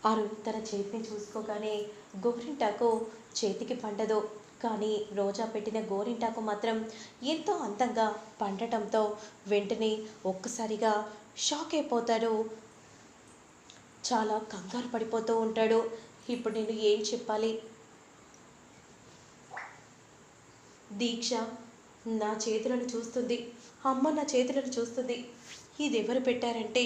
అరుణ్ తన చేతిని చూసుకోగానే గోరింటాకు చేతికి పండదు. కానీ రోజా పెట్టిన గోరింటాకు మాత్రం ఎంతో అందంగా పండటంతో వెంటనే ఒక్కసారిగా షాక్ అయిపోతాడు. చాలా కంగారు పడిపోతూ ఉంటాడు. ఇప్పుడు నేను ఏం చెప్పాలి? దీక్ష నా చేతులను చూస్తుంది. అమ్మ నా చేతులను చూస్తుంది. ఇది ఎవరు పెట్టారంటే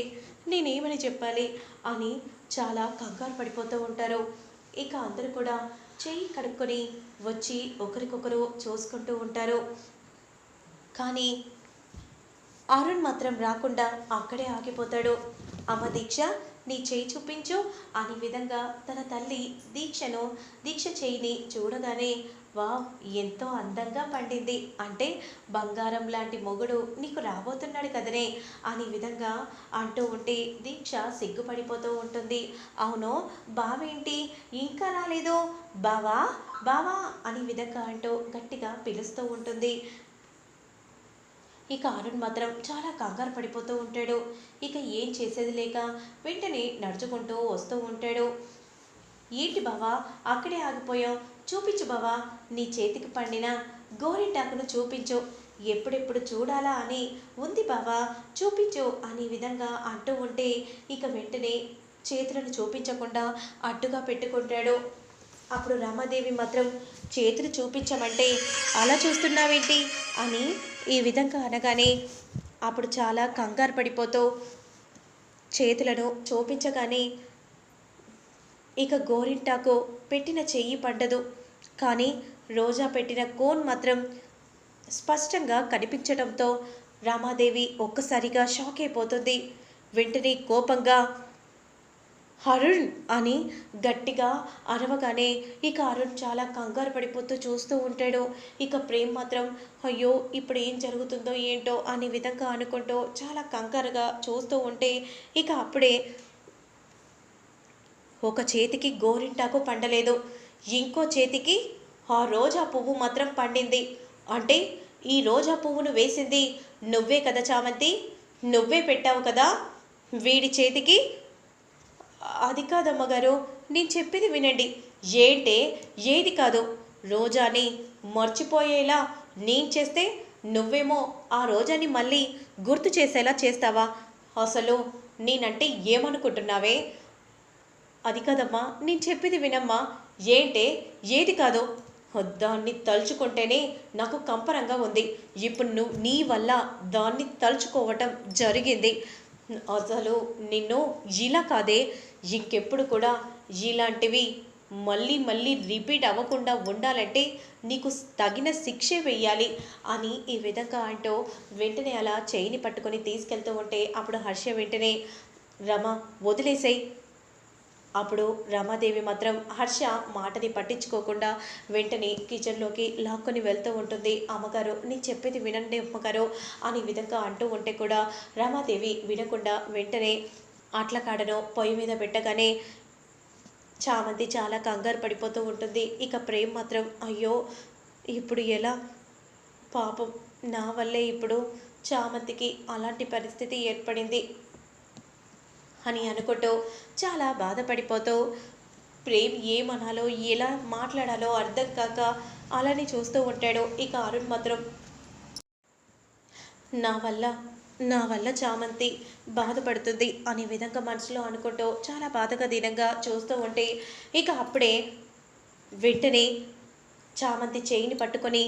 నేనేమని చెప్పాలి అని చాలా కంగారు పడిపోతూ ఉంటారు. ఇక అందరూ కూడా చెయ్యి కడుక్కొని వచ్చి ఒకరికొకరు చూసుకుంటూ ఉంటారు. కానీ అరుణ్ మాత్రం రాకుండా అక్కడే ఆగిపోతాడు. అమ్మ దీక్ష నీ చేయి చూపించు అనే విధంగా తన తల్లి దీక్ష చేయిని చూడగానే వావ్ ఎంతో అందంగా పండింది, అంటే బంగారం లాంటి మొగుడు నీకు రాబోతున్నాడు కదనే అనే విధంగా అంటూ ఉంటే దీక్ష సిగ్గుపడిపోతూ ఉంటుంది. అవును బావేంటి ఇంకా రాలేదు, బావా బావా అనే విధంగా అంటూ గట్టిగా పిలుస్తూ ఉంటుంది. ఇక అరుణ్ మాత్రం చాలా కంగారు పడిపోతూ ఉంటాడు. ఇక ఏం చేసేది లేక వెంటనే నడుచుకుంటూ వస్తూ ఉంటాడు. ఏంటి బావా అక్కడే ఆగిపోయావు, చూపించు బావా నీ చేతికి పండిన గోరింటాకును చూపించు, ఎప్పుడెప్పుడు చూడాలా అని ఉంది బావా చూపించు అనే విధంగా అంటూ ఉంటే ఇక వెంటనే చేతులను చూపించకుండా అడ్డుగా పెట్టుకుంటాడు. అప్పుడు రామాదేవి మాత్రం చేతులు చూపించమంటే అలా చూస్తున్నావేంటి అని ఈ విధంగా అనగానే అప్పుడు చాలా కంగారు పడిపోతూ చేతులను చూపించగానే ఇక గోరింటాకు పెట్టిన చెయ్యి పడ్డదు. కానీ రోజా పెట్టిన కోన్ మాత్రం స్పష్టంగా కనిపించడంతో రామాదేవి ఒక్కసారిగా షాక్ అయిపోతుంది. వెంటనే కోపంగా అరుణ్ అని గట్టిగా అరవగానే ఇక అరుణ్ చాలా కంగారు పడిపోతూ చూస్తూ ఉంటాడు. ఇక ప్రేమ్ మాత్రం అయ్యో ఇప్పుడు ఏం జరుగుతుందో ఏంటో అనే విధంగా అనుకుంటూ చాలా కంగారుగా చూస్తూ ఉంటే ఇక అప్పుడే ఒక చేతికి గోరింటాకు పండలేదు, ఇంకో చేతికి ఆ రోజా పువ్వు మాత్రం పండింది. అంటే ఈ రోజా పువ్వును వేసింది నువ్వే కదా చామంతి, నువ్వే పెట్టావు కదా వీడి చేతికి. అది కాదమ్మగారు నేను చెప్పేది వినండి. ఏంటే ఏది కాదు, రోజాని మర్చిపోయేలా నేను చేస్తే నువ్వేమో ఆ రోజాని మళ్ళీ గుర్తు చేసేలా చేస్తావా? అసలు నేనంటే ఏమనుకుంటున్నావే? అది కాదమ్మా నేను చెప్పేది వినమ్మా. ఏంటే ఏది కాదు, దాన్ని తలుచుకుంటేనే నాకు కంపరంగా ఉంది. ఇప్పుడు నీ వల్ల దాన్ని తలుచుకోవటం జరిగింది. అసలు నిన్ను ఇలా కాదే, ఇంకెప్పుడు కూడా ఇలాంటివి మళ్ళీ మళ్ళీ రిపీట్ అవ్వకుండా ఉండాలంటే నీకు తగిన శిక్షే వెయ్యాలి అని ఈ విధంగా అంటూ వెంటనే అలా చేయిని పట్టుకొని తీసుకెళ్తూ ఉంటే అప్పుడు హర్ష వెంటనే రమ వదిలేసేయి. అప్పుడు రమాదేవి మాత్రం హర్ష మాటని పట్టించుకోకుండా వెంటనే కిచెన్లోకి లాక్కొని వెళ్తూ ఉంటుంది. అమ్మగారు నేను చెప్పేది వినండి అమ్మగారు అని విధంగా అంటూ ఉంటే కూడా రమాదేవి వినకుండా వెంటనే అట్ల కాడను పొయ్యి మీద పెట్టగానే చామంతి చాలా కంగారు పడిపోతూ ఉంటుంది. ఇక ప్రేమ్ మాత్రం అయ్యో ఇప్పుడు ఎలా, పాపం నా వల్లే ఇప్పుడు చామంతికి అలాంటి పరిస్థితి ఏర్పడింది అని అనుకుంటూ చాలా బాధపడిపోతూ ప్రేమ్ ఏమనాలో ఎలా మాట్లాడాలో అర్థం కాక అలానే చూస్తూ ఉంటాడు. ఇక అరుణ్ మాత్రం నా వల్ల నా వల్ల చామంతి బాధపడుతుంది అనే విధంగా మనసులో అనుకుంటూ చాలా బాధగా దీనంగా చూస్తూ ఉంటే ఇక అప్పుడే వెంటనే చామంతి చేయిని పట్టుకొని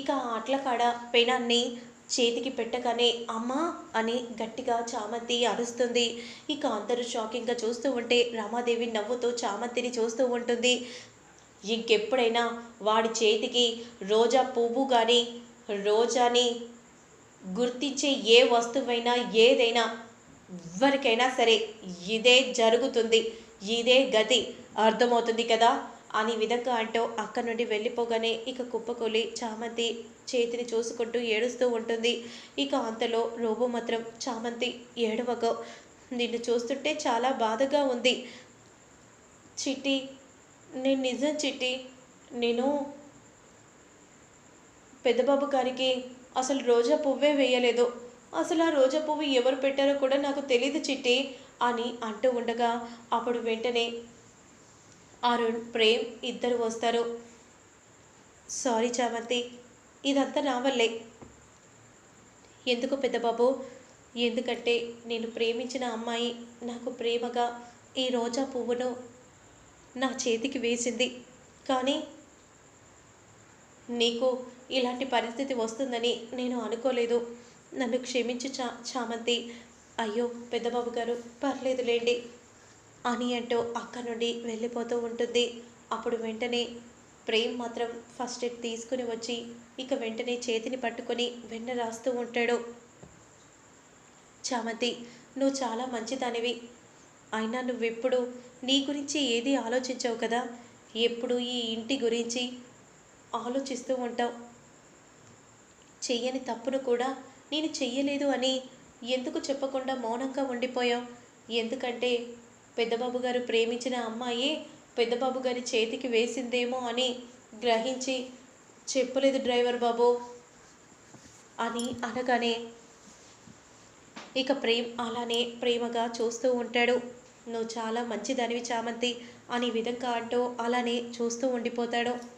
ఇక అట్ల కాడ పెనాన్ని చేతికి పెట్టగానే అమ్మా అని గట్టిగా చామంతి అరుస్తుంది. ఇక అందరూ షాకింగ్గా చూస్తూ ఉంటే రామాదేవి నవ్వుతూ చామంతిని చూస్తూ ఉంటుంది. ఇంకెప్పుడైనా వాడి చేతికి రోజా పువ్వు కానీ రోజాని గుర్తించే ఏ వస్తువైనా ఏదైనా ఎవరికైనా సరే ఇదే జరుగుతుంది, ఇదే గతి, అర్థమవుతుంది కదా అని విధంగా అంటూ అక్కడి నుండి వెళ్ళిపోగానే ఇక కుప్పకూలి చామంతి చేతిని చూసుకుంటూ ఏడుస్తూ ఉంటుంది. ఇక అంతలో రోబో మాత్రం చామంతి ఏడవగో, నిన్ను చూస్తుంటే చాలా బాధగా ఉంది చిట్టి, నేను నిజం చిట్టి, నేను పెద్దబాబు గారికి అసలు రోజా పువ్వే వేయలేదు, అసలు ఆ రోజా పువ్వు ఎవరు పెట్టారో కూడా నాకు తెలీదు చిట్టి అని అంటూ ఉండగా అప్పుడు వెంటనే అరుణ్, ప్రేమ్ ఇద్దరు వస్తారు. సారీ చామంతి, ఇదంతా నా వల్లే. ఎందుకు పెద్దబాబు? ఎందుకంటే నేను ప్రేమించిన అమ్మాయి నాకు ప్రేమగా ఈ రోజా పువ్వును నా చేతికి వేసింది. కానీ నీకు ఇలాంటి పరిస్థితి వస్తుందని నేను అనుకోలేదు. నన్ను క్షమించు చామంతి. అయ్యో పెద్దబాబు గారు, పర్లేదులేండి అని అంటూ అక్కడి నుండి వెళ్ళిపోతూ ఉంటుంది. అప్పుడు వెంటనే ప్రేమ్ మాత్రం ఫస్ట్ ఎయిడ్ తీసుకుని వచ్చి ఇక వెంటనే చేతిని పట్టుకొని వెన్న రాస్తూ ఉంటాడు. చామంతి, నువ్వు చాలా మంచిదానివి. అయినా నువ్వెప్పుడు నీ గురించి ఏది ఆలోచించవు కదా. ఎప్పుడు ఈ ఇంటి గురించి ఆలోచిస్తూ ఉంటావు. చెయ్యని తప్పును కూడా నేను చెయ్యలేదు అని ఎందుకు చెప్పకుండా మౌనంగా ఉండిపోయావు? ఎందుకంటే పెద్దబాబు గారు ప్రేమించిన అమ్మాయే పెద్దబాబు గారి చేతికి వేసిందేమో అని గ్రహించి చెప్పలేదు డ్రైవర్ బాబు అని అనగానే ఇక ప్రేమ్ అలానే ప్రేమగా చూస్తూ ఉంటాడు. నువ్వు చాలా మంచిదానివి చామంతి అని విధంగా అంటూ అలానే చూస్తూ ఉండిపోతాడు.